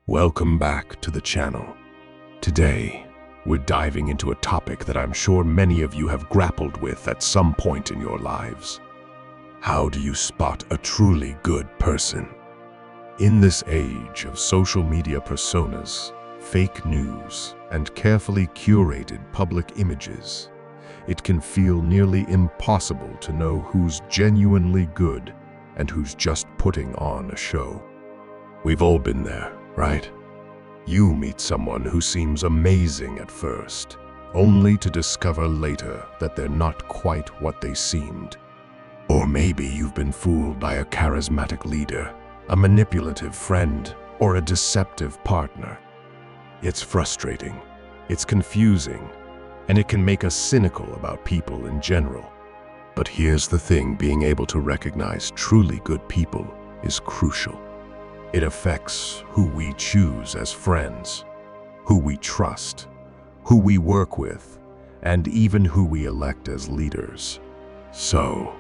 Welcome back to the channel. Today, we're diving into a topic that I'm sure many of you have grappled with at some point in your lives. How do you spot a truly good person? In this age of social media personas, fake news, and carefully curated public images, it can feel nearly impossible to know who's genuinely good and who's just putting on a show. We've all been there, right? You meet someone who seems amazing at first, only to discover later that they're not quite what they seemed. Or maybe you've been fooled by a charismatic leader, a manipulative friend, or a deceptive partner. It's frustrating, it's confusing, and it can make us cynical about people in general. But here's the thing, being able to recognize truly good people is crucial. It affects who we choose as friends, who we trust, who we work with, and even who we elect as leaders. So,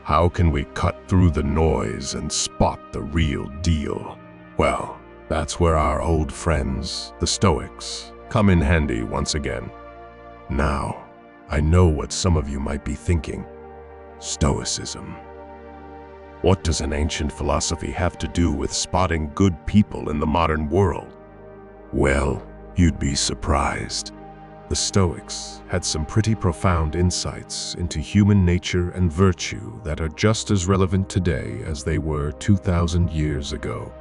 how can we cut through the noise and spot the real deal? Well, that's where our old friends, the Stoics, come in handy once again. Now, I know what some of you might be thinking. Stoicism. What does an ancient philosophy have to do with spotting good people in the modern world? Well, you'd be surprised. The Stoics had some pretty profound insights into human nature and virtue that are just as relevant today as they were 2,000 years ago.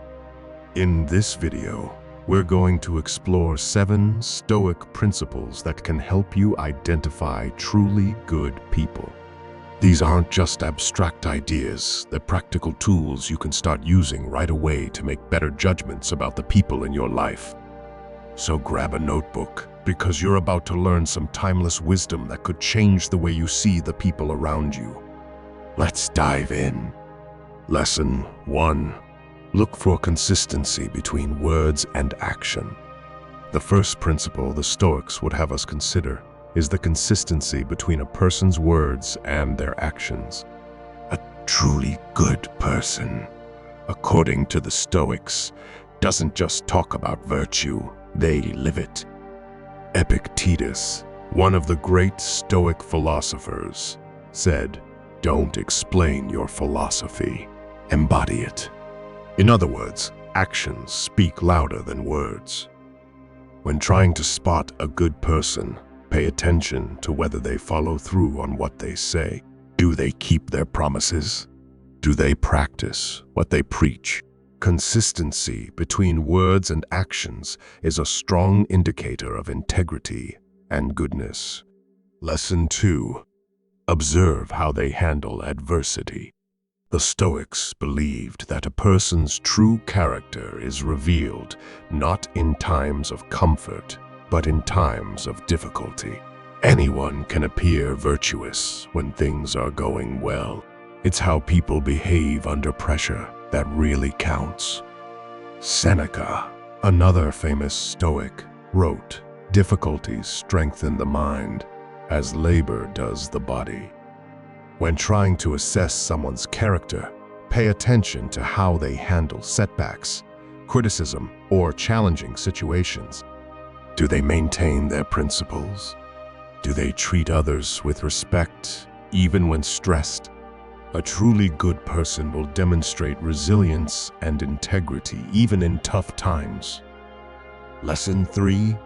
In this video, we're going to explore 7 Stoic principles that can help you identify truly good people. These aren't just abstract ideas, they're practical tools you can start using right away to make better judgments about the people in your life. So grab a notebook, because you're about to learn some timeless wisdom that could change the way you see the people around you. Let's dive in. Lesson 1. Look for consistency between words and action. The first principle the Stoics would have us consider is the consistency between a person's words and their actions. A truly good person, according to the Stoics, doesn't just talk about virtue, they live it. Epictetus, one of the great Stoic philosophers, said, "Don't explain your philosophy, embody it." In other words, actions speak louder than words. When trying to spot a good person, pay attention to whether they follow through on what they say. Do they keep their promises? Do they practice what they preach? Consistency between words and actions is a strong indicator of integrity and goodness. Lesson 2. Observe how they handle adversity. The Stoics believed that a person's true character is revealed not in times of comfort, but in times of difficulty. Anyone can appear virtuous when things are going well. It's how people behave under pressure that really counts. Seneca, another famous Stoic, wrote, "Difficulties strengthen the mind, as labor does the body." When trying to assess someone's character, pay attention to how they handle setbacks, criticism, or challenging situations. Do they maintain their principles? Do they treat others with respect, even when stressed? A truly good person will demonstrate resilience and integrity even in tough times. Lesson 3.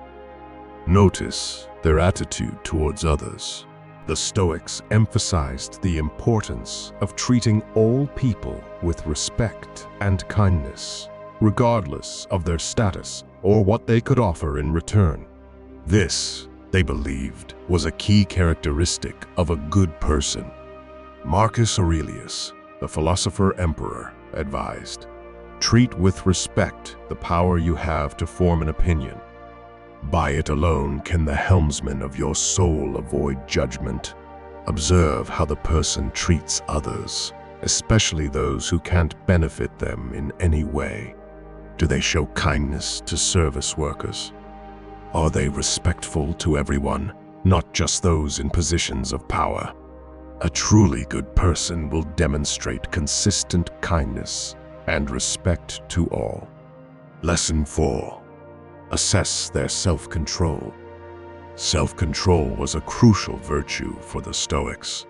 Notice their attitude towards others. The Stoics emphasized the importance of treating all people with respect and kindness, regardless of their status or what they could offer in return. This, they believed, was a key characteristic of a good person. Marcus Aurelius, the philosopher-emperor, advised, "Treat with respect the power you have to form an opinion. By it alone can the helmsman of your soul avoid judgment." Observe how the person treats others, especially those who can't benefit them in any way. Do they show kindness to service workers? Are they respectful to everyone, not just those in positions of power? A truly good person will demonstrate consistent kindness and respect to all. Lesson 4. Assess their self-control. Self-control was a crucial virtue for the Stoics.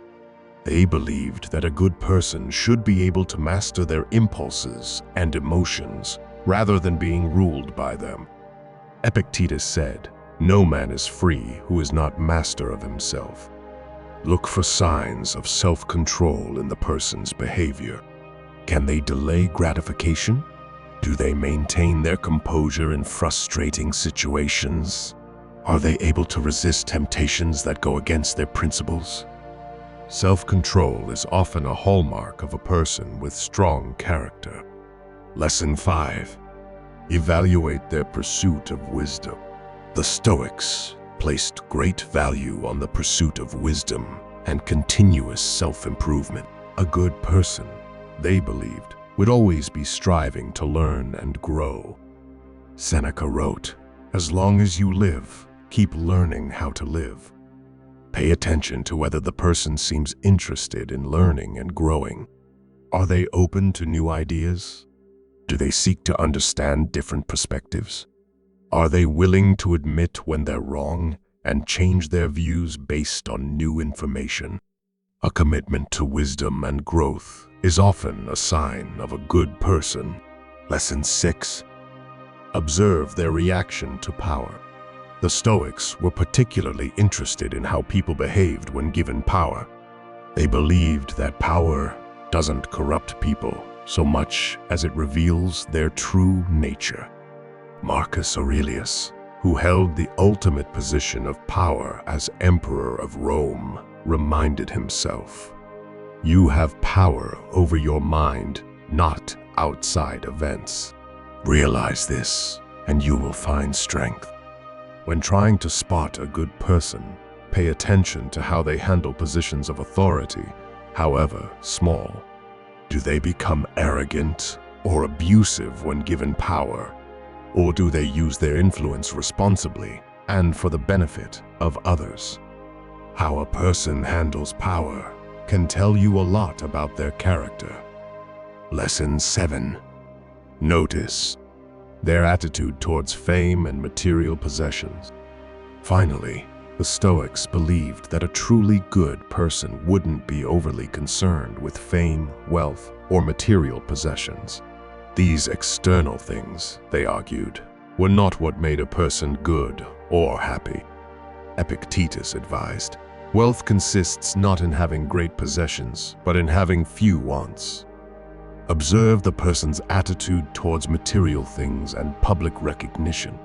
They believed that a good person should be able to master their impulses and emotions rather than being ruled by them. Epictetus said, "No man is free who is not master of himself." Look for signs of self-control in the person's behavior. Can they delay gratification? Do they maintain their composure in frustrating situations? Are they able to resist temptations that go against their principles? Self-control is often a hallmark of a person with strong character. Lesson 5. Evaluate their pursuit of wisdom. The Stoics placed great value on the pursuit of wisdom and continuous self-improvement. A good person, they believed, would always be striving to learn and grow. Seneca wrote, "As long as you live, keep learning how to live." Pay attention to whether the person seems interested in learning and growing. Are they open to new ideas? Do they seek to understand different perspectives? Are they willing to admit when they're wrong and change their views based on new information? A commitment to wisdom and growth is often a sign of a good person. Lesson 6. Observe their reaction to power. The Stoics were particularly interested in how people behaved when given power. They believed that power doesn't corrupt people so much as it reveals their true nature. Marcus Aurelius, who held the ultimate position of power as Emperor of Rome, reminded himself, "You have power over your mind, not outside events. Realize this, and you will find strength." When trying to spot a good person, pay attention to how they handle positions of authority, however small. Do they become arrogant or abusive when given power? Or do they use their influence responsibly and for the benefit of others? How a person handles power can tell you a lot about their character. Lesson 7. Notice their attitude towards fame and material possessions. Finally, the Stoics believed that a truly good person wouldn't be overly concerned with fame, wealth, or material possessions. These external things, they argued, were not what made a person good or happy. Epictetus advised, "Wealth consists not in having great possessions, but in having few wants." Observe the person's attitude towards material things and public recognition.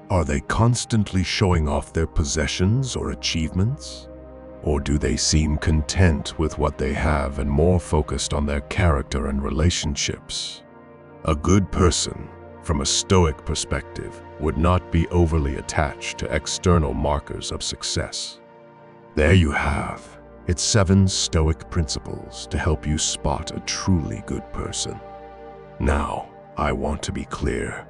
Are they constantly showing off their possessions or achievements? Or do they seem content with what they have and more focused on their character and relationships? A good person, from a Stoic perspective, would not be overly attached to external markers of success. There you have It's 7 Stoic principles to help you spot a truly good person. Now, I want to be clear.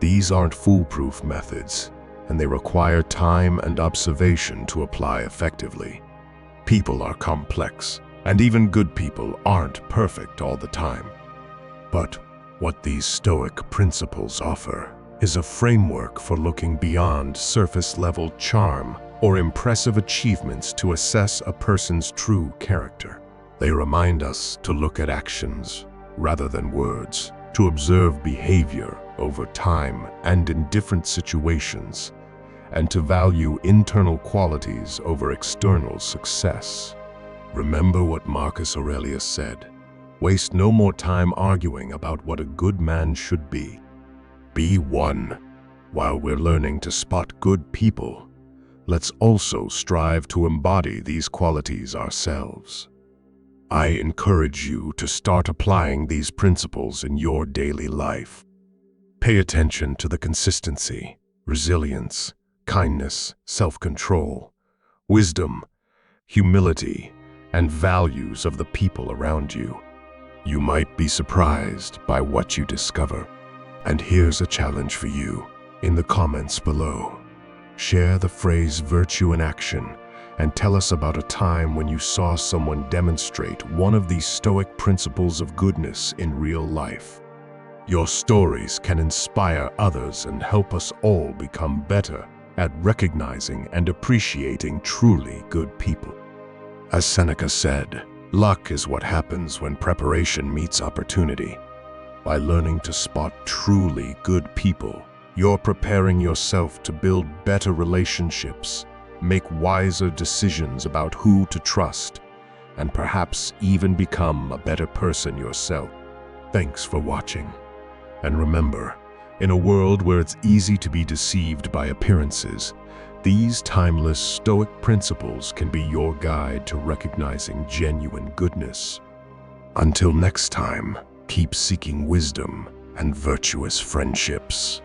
These aren't foolproof methods, and they require time and observation to apply effectively. People are complex, and even good people aren't perfect all the time. But what these Stoic principles offer is a framework for looking beyond surface-level charm or impressive achievements to assess a person's true character. They remind us to look at actions rather than words, to observe behavior over time and in different situations, and to value internal qualities over external success. Remember what Marcus Aurelius said, "Waste no more time arguing about what a good man should be. Be one." While we're learning to spot good people, let's also strive to embody these qualities ourselves. I encourage you to start applying these principles in your daily life. Pay attention to the consistency, resilience, kindness, self-control, wisdom, humility, and values of the people around you. You might be surprised by what you discover. And here's a challenge for you. In the comments below, share the phrase virtue in action and tell us about a time when you saw someone demonstrate one of these Stoic principles of goodness in real life. Your stories can inspire others and help us all become better at recognizing and appreciating truly good people. As Seneca said, luck is what happens when preparation meets opportunity. By learning to spot truly good people, you're preparing yourself to build better relationships, make wiser decisions about who to trust, and perhaps even become a better person yourself. Thanks for watching. And remember, in a world where it's easy to be deceived by appearances, these timeless Stoic principles can be your guide to recognizing genuine goodness. Until next time, keep seeking wisdom and virtuous friendships.